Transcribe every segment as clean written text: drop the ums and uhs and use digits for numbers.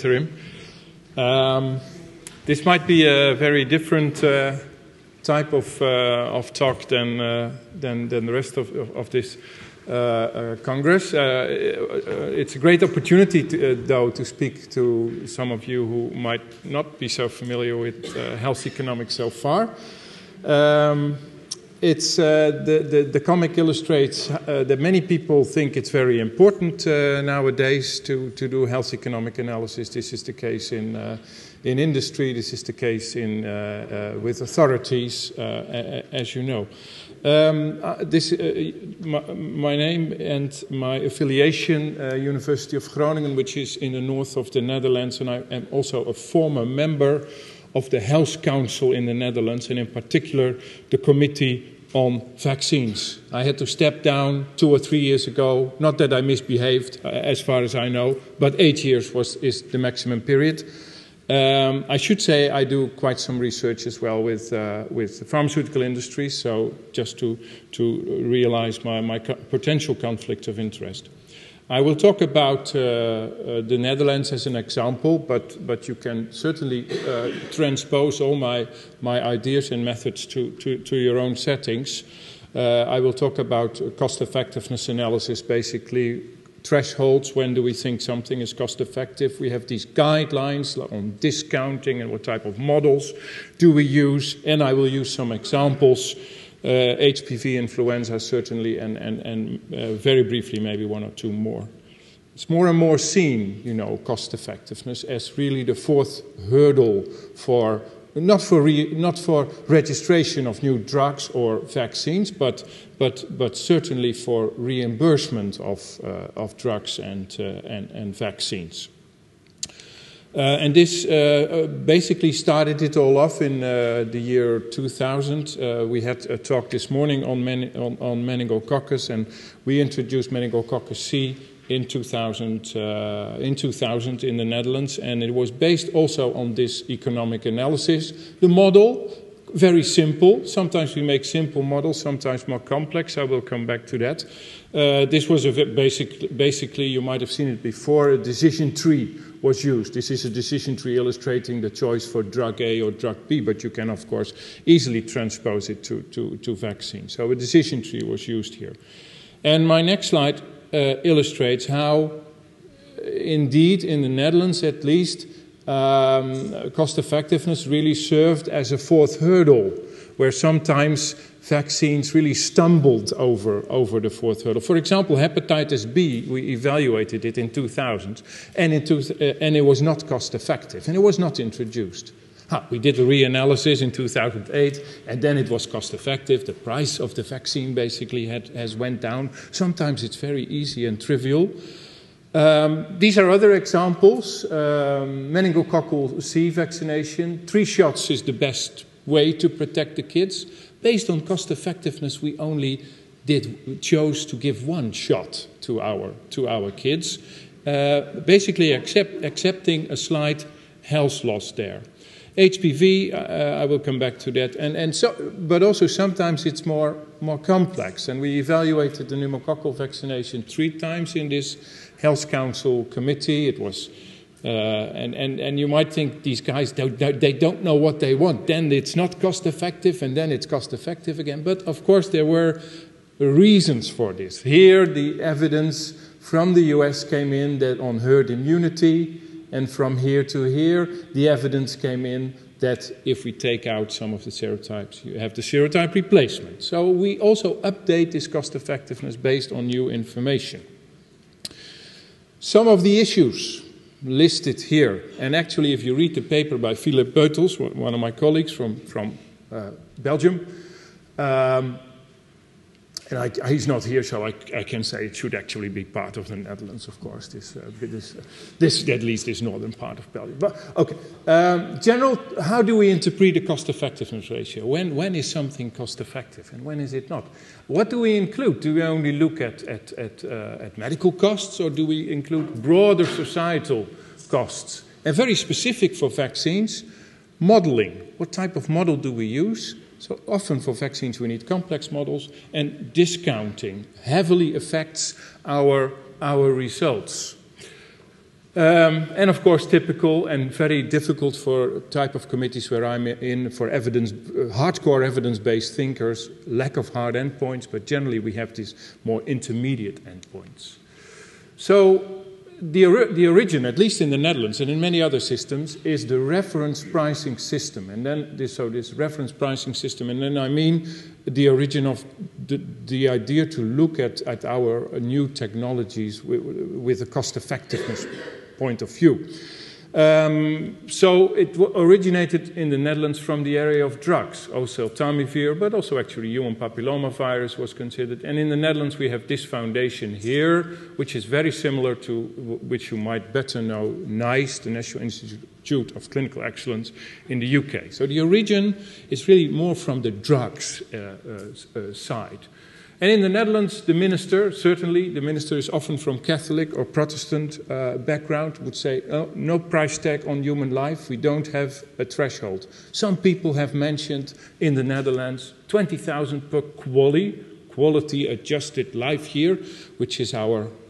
interim. This might be a very different type of talk than the rest of this Congress. It's a great opportunity, though, to speak to some of you who might not be so familiar with health economics so far. The comic illustrates that many people think it's very important nowadays to do health economic analysis. This is the case in industry. This is the case with authorities, as you know. My name and my affiliation, University of Groningen, which is in the north of the Netherlands, and I am also a former member of the Health Council in the Netherlands, and in particular the Committee on Vaccines. I had to step down 2 or 3 years ago, not that I misbehaved, as far as I know, but 8 years is the maximum period. I should say I do quite some research as well with the pharmaceutical industry, so just to realize my potential conflict of interest. I will talk about the Netherlands as an example, but you can certainly transpose all my ideas and methods to your own settings. I will talk about cost-effectiveness analysis, basically thresholds. When do we think something is cost-effective? We have these guidelines on discounting and what type of models do we use, and I will use some examples. HPV, influenza, certainly, and very briefly, maybe 1 or 2 more. It's more and more seen, you know, cost effectiveness as really the 4th hurdle for not for registration of new drugs or vaccines, but certainly for reimbursement of drugs and vaccines. And this basically started it all off in the year 2000. We had a talk this morning on meningococcus, and we introduced meningococcus C in 2000 in the Netherlands, and it was based also on this economic analysis. The model, very simple. Sometimes we make simple models, sometimes more complex. I will come back to that. This was basically, you might have seen it before, a decision tree was used. This is a decision tree illustrating the choice for drug A or drug B, but you can, of course, easily transpose it to vaccines. So a decision tree was used here. And my next slide illustrates how, indeed, in the Netherlands at least, cost effectiveness really served as a 4th hurdle, where sometimes vaccines really stumbled over the 4th hurdle. For example, hepatitis B, we evaluated it in 2000, and it was not cost effective, and it was not introduced. We did a reanalysis in 2008, and then it was cost effective. The price of the vaccine basically has went down. Sometimes it's very easy and trivial. These are other examples. Meningococcal C vaccination. 3 shots is the best way to protect the kids. Based on cost effectiveness, we only chose to give 1 shot to our kids, basically accepting a slight health loss there. HPV, I will come back to that, but also sometimes it's more complex, and we evaluated the pneumococcal vaccination 3 times in this Health Council committee. It was, and you might think these guys they don't know what they want. Then it's not cost effective, and then it's cost effective again. But of course there were reasons for this. Here the evidence from the US came in that on herd immunity. And from here to here, the evidence came in that if we take out some of the serotypes, you have the serotype replacement. So we also update this cost effectiveness based on new information. Some of the issues listed here, and actually if you read the paper by Philip Beutels, one of my colleagues from Belgium, and he's not here, so I can say it should actually be part of the Netherlands, of course, this at least this northern part of Belgium. But, okay, general, how do we interpret the cost-effectiveness ratio? When is something cost-effective and when is it not? What do we include? Do we only look at medical costs, or do we include broader societal costs? And very specific for vaccines, modeling. What type of model do we use? So often for vaccines we need complex models, and discounting heavily affects our results. And of course, typical and very difficult for type of committees where I'm in for evidence, hardcore evidence-based thinkers, lack of hard endpoints, but generally we have these more intermediate endpoints. So the origin, at least in the Netherlands and in many other systems, is the reference pricing system. And then this reference pricing system, and then I mean the origin of the idea to look at our new technologies with a cost-effectiveness point of view. So it originated in the Netherlands from the area of drugs, oseltamivir, but also actually human papillomavirus was considered. And in the Netherlands we have this foundation here, which is very similar to which you might better know, NICE, the National Institute of Clinical Excellence in the UK. So the origin is really more from the drugs side. And in the Netherlands, the minister, certainly, the minister is often from Catholic or Protestant background, would say, oh, no price tag on human life, we don't have a threshold. Some people have mentioned in the Netherlands 20,000 per quality adjusted life year, which is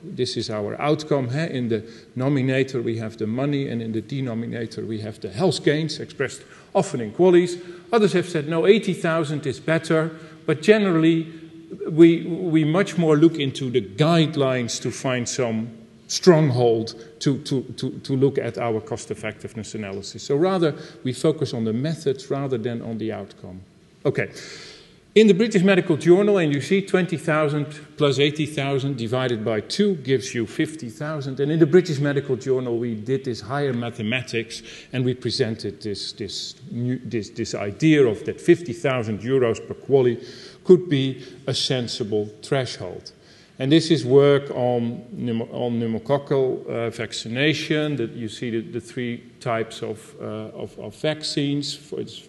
this is our outcome. In the nominator we have the money, and in the denominator we have the health gains, expressed often in qualities. Others have said, no, 80,000 is better, but generally, we much more look into the guidelines to find some stronghold to look at our cost-effectiveness analysis. So rather, we focus on the methods rather than on the outcome. Okay. In the British Medical Journal, and you see 20,000 plus 80,000 divided by 2 gives you 50,000. And in the British Medical Journal, we did this higher mathematics, and we presented this idea of that 50,000 euros per quality could be a sensible threshold. And this is work on pneumococcal vaccination. That you see the 3 types of vaccines.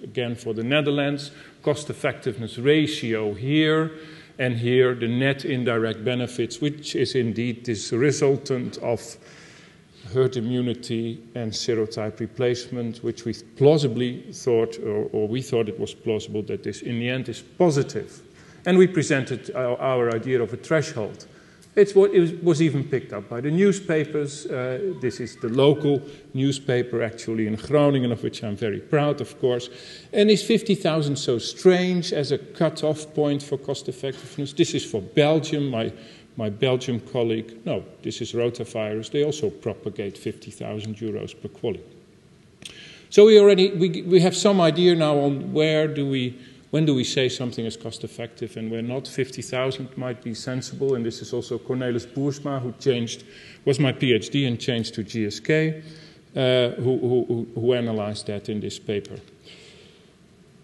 Again, for the Netherlands, cost-effectiveness ratio here, and here the net indirect benefits, which is indeed this resultant of herd immunity and serotype replacement, which we plausibly thought, or we thought it was plausible that this in the end is positive. And we presented our idea of a threshold. It was even picked up by the newspapers. This is the local newspaper actually in Groningen, of which I'm very proud, of course. And is 50,000 so strange as a cut-off point for cost-effectiveness? This is for Belgium, my Belgian colleague. No, this is rotavirus. They also propagate 50,000 euros per quality. So we have some idea now on when do we say something is cost-effective and when not. 50,000 might be sensible, and this is also Cornelis Boersma, who was my PhD and changed to GSK, who analyzed that in this paper.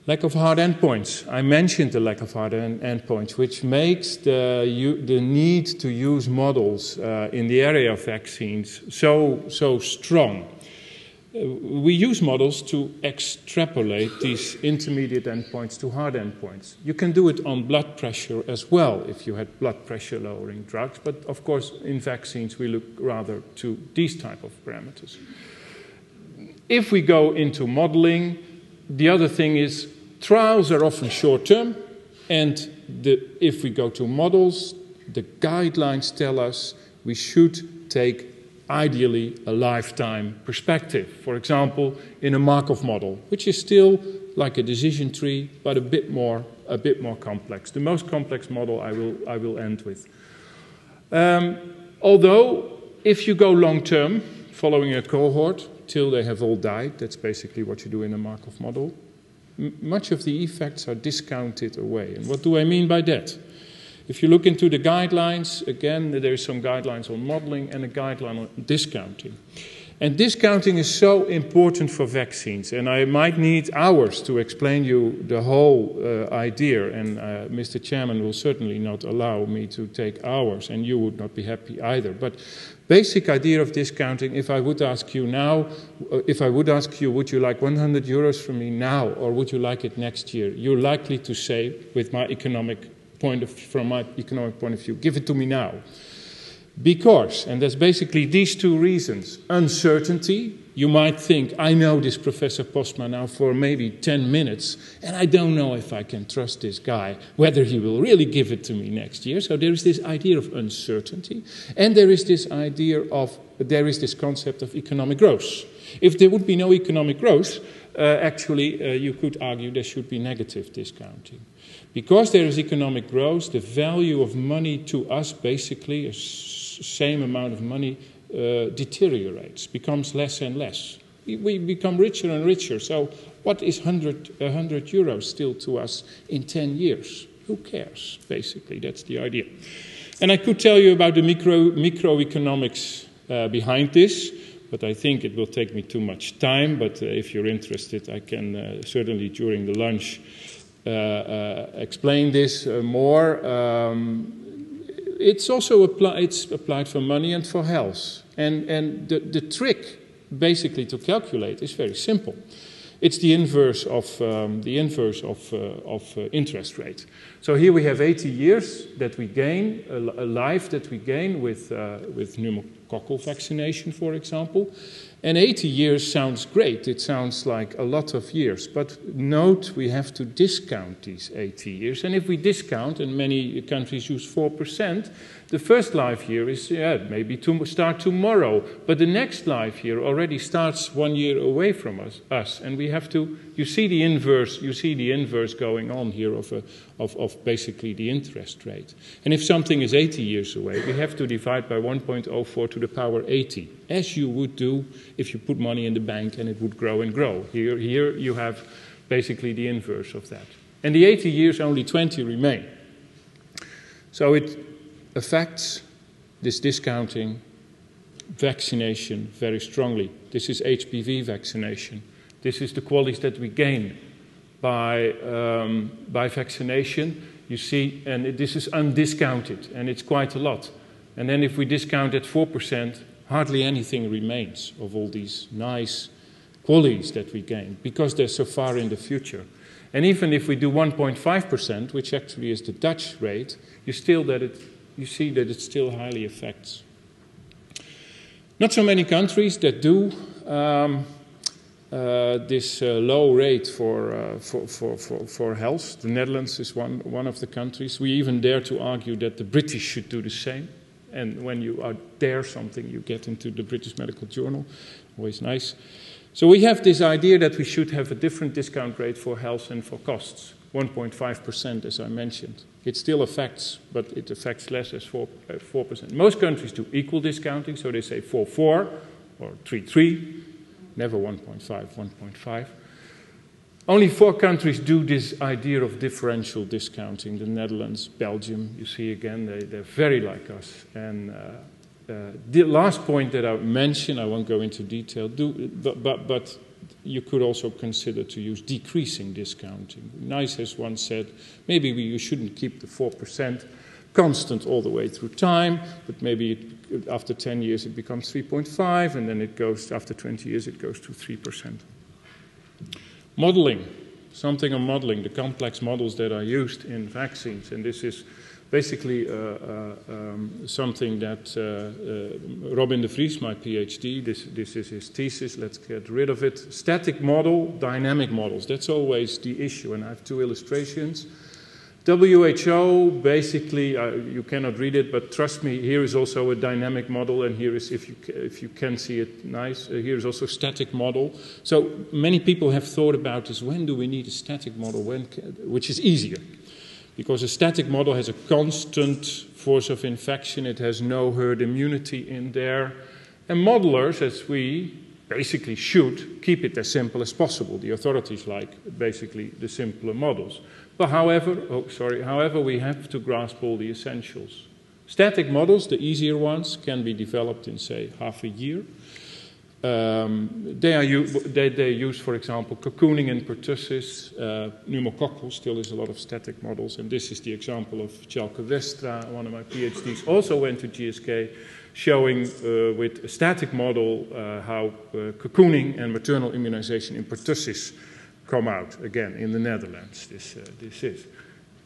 Lack of hard endpoints. I mentioned the lack of hard endpoints, which makes the need to use models in the area of vaccines so strong. We use models to extrapolate these intermediate endpoints to hard endpoints. You can do it on blood pressure as well if you had blood pressure lowering drugs, but of course in vaccines we look rather to these type of parameters. If we go into modeling, the other thing is trials are often short-term, and if we go to models, the guidelines tell us we should take ideally a lifetime perspective. For example, in a Markov model, which is still like a decision tree, but a bit more complex. The most complex model I will end with. Although, if you go long-term, following a cohort till they have all died, that's basically what you do in a Markov model, much of the effects are discounted away. And what do I mean by that? If you look into the guidelines, again, there are some guidelines on modeling and a guideline on discounting. And discounting is so important for vaccines, and I might need hours to explain you the whole idea, and Mr. Chairman will certainly not allow me to take hours, and you would not be happy either. But basic idea of discounting, if I would ask you now, would you like 100 euros from me now, or would you like it next year? You're likely to say, from my economic point of view, give it to me now. Because, and that's basically these 2 reasons, uncertainty, you might think, I know this Professor Postma now for maybe 10 minutes, and I don't know if I can trust this guy, whether he will really give it to me next year. So there is this idea of uncertainty, and there is this concept of economic growth. If there would be no economic growth, actually you could argue there should be negative discounting. Because there is economic growth, the value of money to us, basically, a same amount of money, deteriorates, becomes less and less. We become richer and richer. So what is 100 euros still to us in 10 years? Who cares, basically? That's the idea. And I could tell you about the microeconomics behind this, but I think it will take me too much time. But if you're interested, I can certainly during the lunch explain this more. It's also applied for money and for health. And the trick, basically, to calculate is very simple. It's the inverse of interest rate. So here we have 80 years that we gain, a life that we gain with pneumococcal vaccination, for example. And 80 years sounds great. It sounds like a lot of years. But note, we have to discount these 80 years. And if we discount, and many countries use 4%, the first life year is maybe to start tomorrow. But the next life year already starts 1 year away from us. And we have to, you see the inverse going on here of basically the interest rate. And if something is 80 years away, we have to divide by 1.04 to the power 80, as you would do if you put money in the bank and it would grow and grow. Here you have basically the inverse of that. And the 80 years, only 20 remain. So it affects this discounting vaccination very strongly. This is HPV vaccination. This is the qualities that we gain by vaccination. You see, and this is undiscounted, and it's quite a lot. And then if we discount at 4%, hardly anything remains of all these nice qualities that we gain, because they're so far in the future. And even if we do 1.5%, which actually is the Dutch rate, you see that it still highly affects. Not so many countries that do this low rate for health. The Netherlands is one of the countries. We even dare to argue that the British should do the same. And when you dare something, you get into the British Medical Journal. Always nice. So we have this idea that we should have a different discount rate for health and for costs. 1.5%, as I mentioned. It still affects, but it affects less as 4%. Most countries do equal discounting, so they say 4.4 or 3.3, never 1.5, 1.5. Only 4 countries do this idea of differential discounting. The Netherlands, Belgium, you see again, they're very like us. And the last point that I mentioned, I won't go into detail, but you could also consider to use decreasing discounting. Nice has once said, maybe you shouldn't keep the 4% constant all the way through time, but maybe after 10 years it becomes 3.5, and then it goes, after 20 years it goes to 3%. Modeling, something on modeling, the complex models that are used in vaccines, and this is basically something that Robin de Vries, my PhD, this is his thesis, let's get rid of it. Static model, dynamic models, that's always the issue, and I have 2 illustrations. WHO, basically, you cannot read it, but trust me, here is also a dynamic model, and here is, if you can see it, nice. Here is also a static model. So many people have thought about this, when do we need a static model, which is easier? Because a static model has a constant force of infection, it has no herd immunity in there, and modelers, as we basically should, keep it as simple as possible. The authorities like basically the simpler models. But however, we have to grasp all the essentials. Static models, the easier ones, can be developed in, say, half a year. They use, for example, cocooning in pertussis, pneumococcal still is a lot of static models, and this is the example of Tjalke Westra, one of my PhDs, also went to GSK, showing with a static model how cocooning and maternal immunization in pertussis come out, again, in the Netherlands, this is.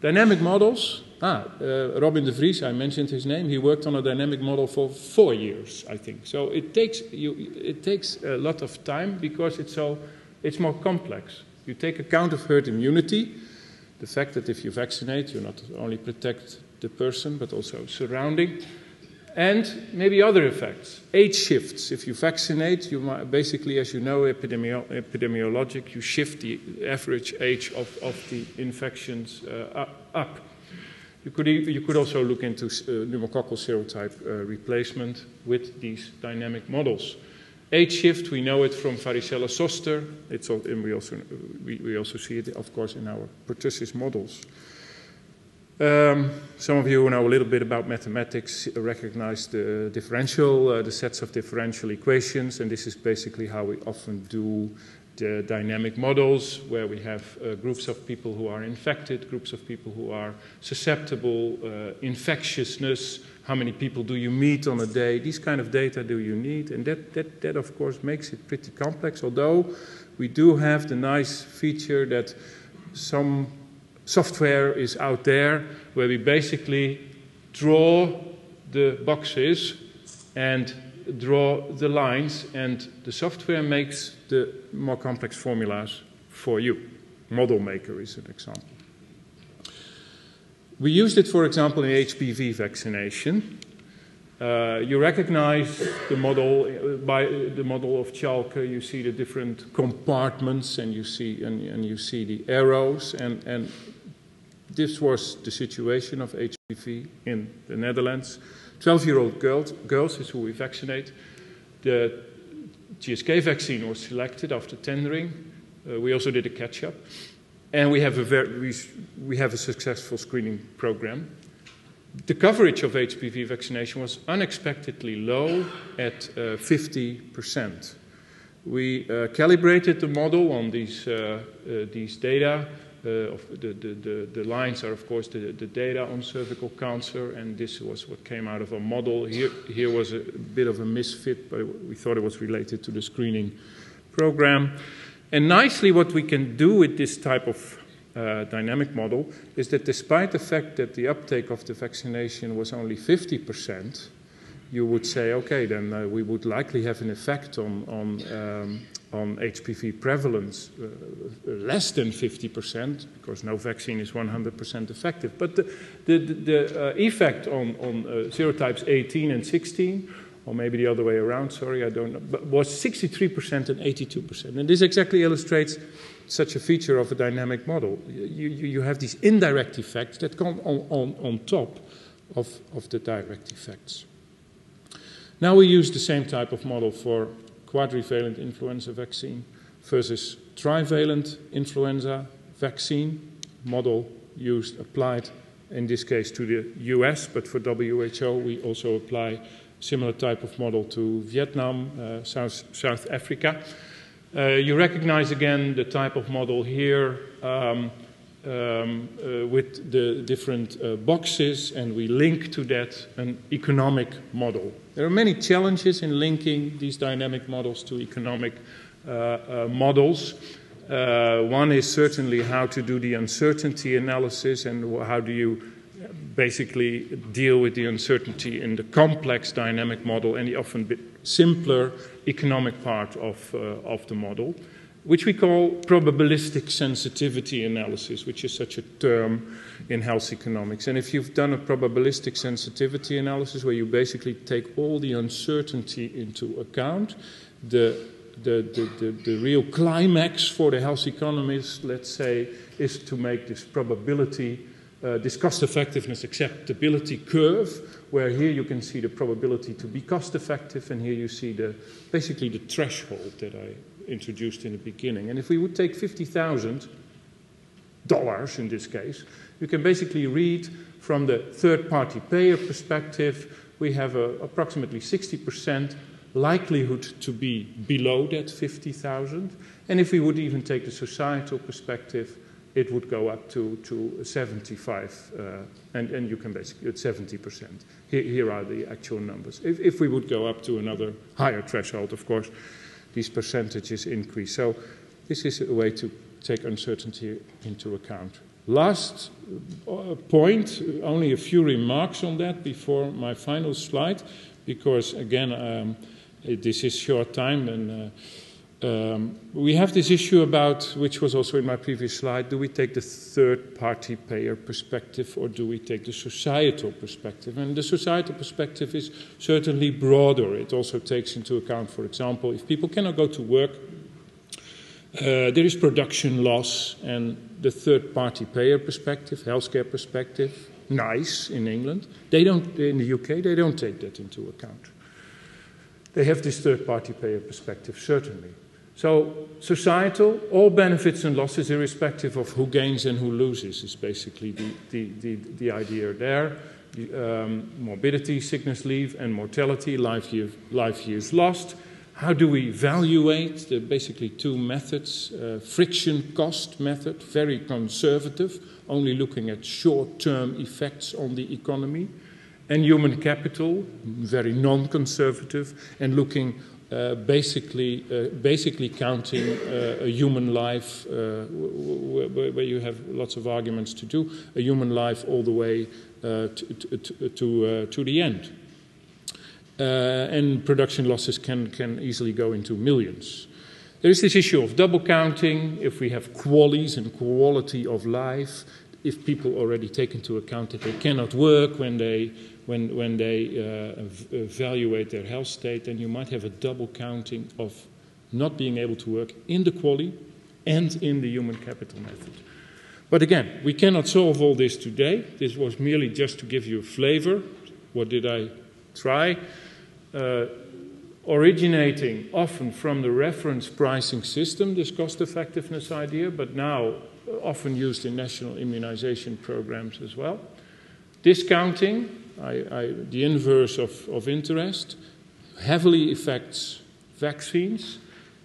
Dynamic models. Robin de Vries, I mentioned his name. He worked on a dynamic model for 4 years, I think. So it takes a lot of time because it's more complex. You take account of herd immunity, the fact that if you vaccinate, you not only protect the person but also surrounding, and maybe other effects. Age shifts. If you vaccinate, you might, basically, as you know, epidemiologic, you shift the average age of the infections up. You could also look into pneumococcal serotype replacement with these dynamic models. Age shift, we know it from varicella zoster. And we also see it, of course, in our pertussis models. Some of you who know a little bit about mathematics recognize the sets of differential equations, and this is basically how we often do the dynamic models, where we have groups of people who are infected, groups of people who are susceptible, infectiousness, how many people do you meet on a day, these kind of data do you need, and that of course makes it pretty complex, although we do have the nice feature that some software is out there where we basically draw the boxes and draw the lines, and the software makes the more complex formulas for you. Model Maker is an example. We used it, for example, in HPV vaccination. You recognize the model by the model of Chalke. You see the different compartments, and you see the arrows, and this was the situation of HPV in the Netherlands. 12-year-old girls is who we vaccinate. The GSK vaccine was selected after tendering. We also did a catch-up, and we have a successful screening program. The coverage of HPV vaccination was unexpectedly low at 50%. We calibrated the model on these data. The lines are, of course, the data on cervical cancer, and this was what came out of a model. Here was a bit of a misfit, but we thought it was related to the screening program. And nicely, what we can do with this type of dynamic model is that despite the fact that the uptake of the vaccination was only 50%, you would say, okay, then we would likely have an effect on HPV prevalence less than 50%, because no vaccine is 100% effective. But the effect on serotypes 18 and 16, or maybe the other way around, sorry, I don't know, but was 63% and 82%. And this exactly illustrates such a feature of a dynamic model. You have these indirect effects that come on top of the direct effects. Now we use the same type of model for quadrivalent influenza vaccine versus trivalent influenza vaccine. Model applied in this case to the US, but for WHO we also apply similar type of model to Vietnam, South Africa. You recognize again the type of model here with the different boxes, and we link to that an economic model. There are many challenges in linking these dynamic models to economic models. One is certainly how to do the uncertainty analysis, and how do you basically deal with the uncertainty in the complex dynamic model and the often bit simpler economic part of the model, which we call probabilistic sensitivity analysis, which is such a term in health economics. And if you've done a probabilistic sensitivity analysis where you basically take all the uncertainty into account, the real climax for the health economist, let's say, is to make this probability, this cost effectiveness acceptability curve, where here you can see the probability to be cost effective, and here you see basically the threshold that I introduced in the beginning. And if we would take $50,000 in this case, you can basically read from the third-party payer perspective, we have approximately 60% likelihood to be below that 50,000. And if we would even take the societal perspective, it would go up to 75, and you can basically, it's 70%. Here are the actual numbers. If we would go up to another higher threshold, of course, these percentages increase. So this is a way to take uncertainty into account Last point, only a few remarks on that before my final slide, because again, this is short time, and we have this issue about, which was also in my previous slide, do we take the third-party payer perspective or do we take the societal perspective? And the societal perspective is certainly broader. It also takes into account, for example, if people cannot go to work, there is production loss, and the third-party payer perspective, healthcare perspective, NICE in England, they don't, in the UK, they don't take that into account. They have this third-party payer perspective, certainly. So societal, all benefits and losses, irrespective of who gains and who loses, is basically the idea there. Morbidity, sickness leave, and mortality, life years lost. How do we evaluate the basically two methods? Friction cost method, very conservative, only looking at short-term effects on the economy. And human capital, very non-conservative, and looking basically counting a human life, where you have lots of arguments to do, a human life all the way to the end. And production losses can easily go into millions. There is this issue of double counting. If we have QALYs and quality of life, if people already take into account that they cannot work when they evaluate their health state, then you might have a double counting of not being able to work in the QALY and in the human capital method. But again, we cannot solve all this today. This was merely just to give you a flavor. What did I try? Originating often from the reference pricing system, this cost effectiveness idea, but now often used in national immunization programs as well. Discounting, the inverse of interest, heavily affects vaccines,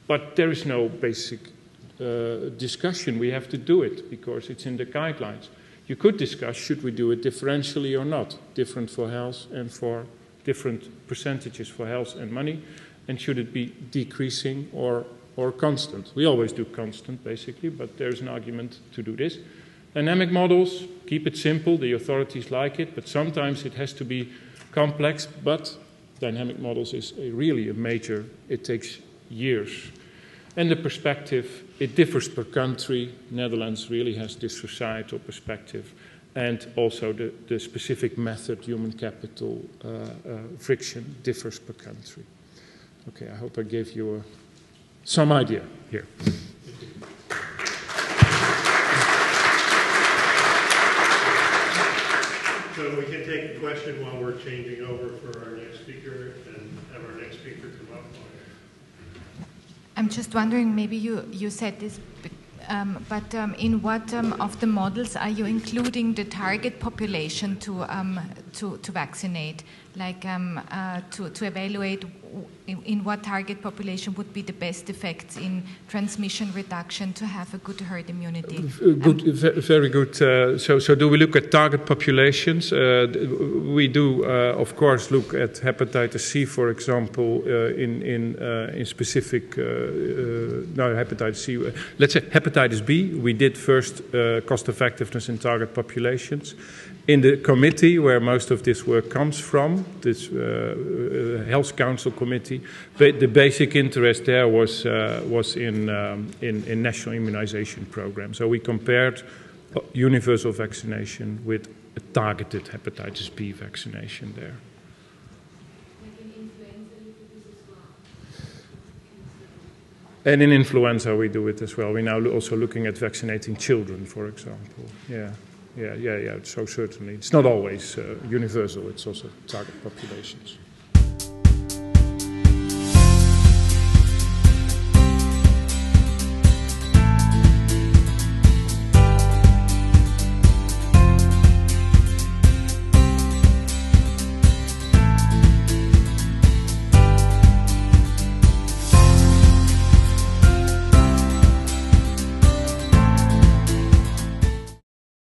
but there is no basic discussion. We have to do it because it's in the guidelines. You could discuss, should we do it differentially or not, different for health and for different percentages for health and money, and should it be decreasing or constant? We always do constant, basically, but there's an argument to do this. Dynamic models, keep it simple, the authorities like it, but sometimes it has to be complex, but dynamic models is really a major, it takes years. And the perspective, it differs per country. Netherlands really has this societal perspective, and also the specific method, human capital, friction, differs per country. Okay, I hope I gave you some idea here. So we can take a question while we're changing over for our next speaker and have our next speaker come up. I'm just wondering, maybe you said this, but in what of the models are you including the target population to vaccinate? Like to evaluate in what target population would be the best effects in transmission reduction to have a good herd immunity? Very good. So do we look at target populations? We do, of course, look at hepatitis C, for example, in specific. No, hepatitis C. Let's say hepatitis B. We did first cost effectiveness in target populations. In the committee where most of this work comes from, this Health Council committee, the basic interest there was in national immunization programs. So we compared universal vaccination with a targeted hepatitis B vaccination there. And in influenza we do it as well. We're now also looking at vaccinating children, for example. Yeah. So certainly. It's not always universal, it's also target populations.